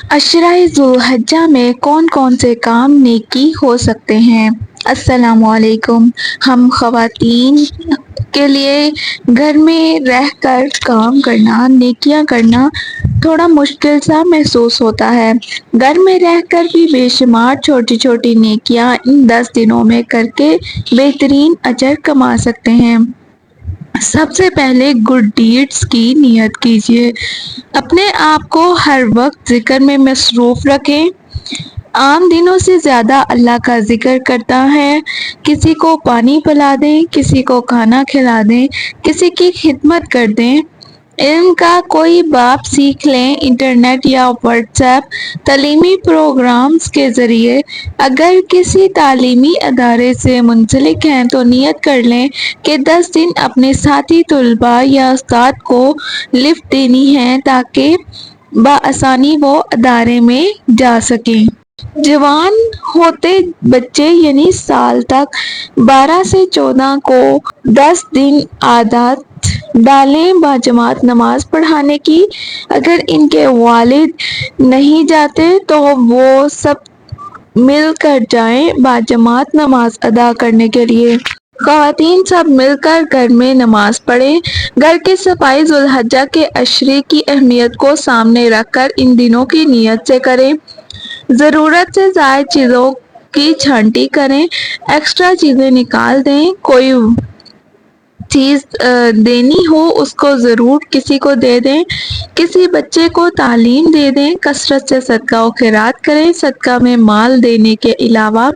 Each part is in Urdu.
عشرہ ذوالحجہ میں کون کون سے کام نیکی ہو سکتے ہیں؟ السلام علیکم۔ ہم خواتین کے لیے گھر میں رہ کر کام کرنا، نیکیاں کرنا تھوڑا مشکل سا محسوس ہوتا ہے۔ گھر میں رہ کر بھی بے شمار چھوٹی چھوٹی نیکیاں ان 10 دنوں میں کر کے بہترین اجر کما سکتے ہیں۔ سب سے پہلے گڈ ڈیڈز کی نیت کیجیے۔ اپنے آپ کو ہر وقت ذکر میں مصروف رکھیں۔ عام دنوں سے زیادہ اللہ کا ذکر کرتا ہے۔ کسی کو پانی پلا دیں، کسی کو کھانا کھلا دیں، کسی کی خدمت کر دیں۔ علم کا کوئی باب سیکھ لیں، انٹرنیٹ یا واٹس ایپ تعلیمی پروگرامز کے ذریعے۔ اگر کسی تعلیمی ادارے سے منسلک ہیں تو نیت کر لیں کہ 10 دن اپنے ساتھی طلباء یا استاد کو لفٹ دینی ہے تاکہ بآسانی وہ ادارے میں جا سکیں۔ جوان ہوتے بچے یعنی سال تک 12 سے 14 کو 10 دن عادت ڈالیں باجماعت نماز پڑھانے کی۔ اگر ان کے والد نہیں جاتے تو وہ سب مل کر جائیں باجماعت نماز ادا کرنے کے لیے۔ خواتین سب مل کر گھر میں نماز پڑھیں۔ گھر کی صفائی ذوالحجہ کے عشرے کی اہمیت کو سامنے رکھ کر ان دنوں کی نیت سے کریں۔ ضرورت سے زائد چیزوں کی چھانٹی کریں، ایکسٹرا چیزیں نکال دیں۔ کوئی چیز دینی ہو اس کو ضرور کسی کو دے دیں۔ کسی بچے کو تعلیم دے دیں۔ کثرت سے صدقہ و خیرات کریں۔ صدقہ میں مال دینے کے علاوہ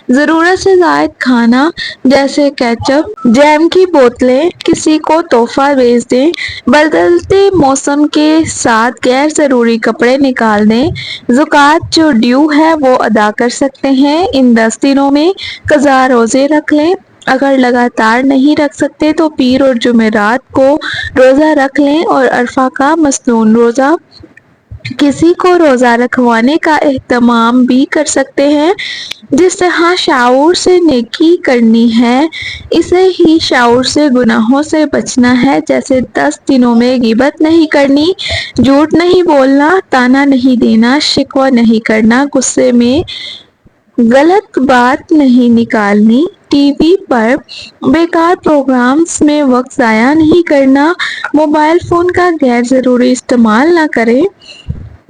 ضرورت سے زائد کھانا جیسے کیچپ، جیم کی بوتلیں کسی کو تحفہ بھیج دیں۔ بدلتے موسم کے ساتھ غیر ضروری کپڑے نکال دیں۔ زکوٰۃ جو ڈیو ہے وہ ادا کر سکتے ہیں۔ ان 10 دنوں میں قضا روزے رکھ لیں۔ اگر لگاتار نہیں رکھ سکتے تو پیر اور جمعرات کو روزہ رکھ لیں اور عرفہ کا مصنون روزہ۔ کسی کو روزہ رکھوانے کا اہتمام بھی کر سکتے ہیں۔ جس طرح شعور سے نیکی کرنی ہے اسے ہی شعور سے گناہوں سے بچنا ہے۔ جیسے 10 دنوں میں غیبت نہیں کرنی، جھوٹ نہیں بولنا، طعنہ نہیں دینا، شکوہ نہیں کرنا، غصے میں غلط بات نہیں نکالنی، ٹی وی پر بیکار پروگرامز میں وقت ضائع نہیں کرنا، موبائل فون کا غیر ضروری استعمال نہ کریں،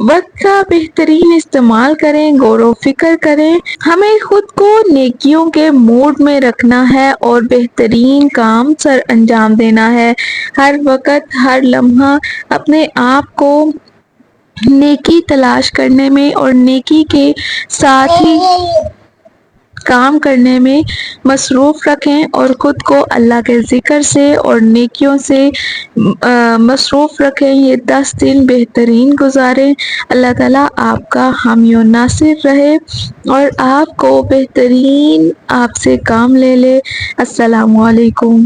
وقت کا بہترین استعمال کریں، غور و فکر کریں۔ ہمیں خود کو نیکیوں کے موڈ میں رکھنا ہے اور بہترین کام سر انجام دینا ہے۔ ہر وقت ہر لمحہ اپنے آپ کو نیکی تلاش کرنے میں اور نیکی کے ساتھ ہی کام کرنے میں مصروف رکھیں اور خود کو اللہ کے ذکر سے اور نیکیوں سے مصروف رکھیں۔ یہ 10 دن بہترین گزاریں۔ اللہ تعالیٰ آپ کا حامی و ناصر رہے اور آپ کو بہترین آپ سے کام لے لے۔ السلام علیکم۔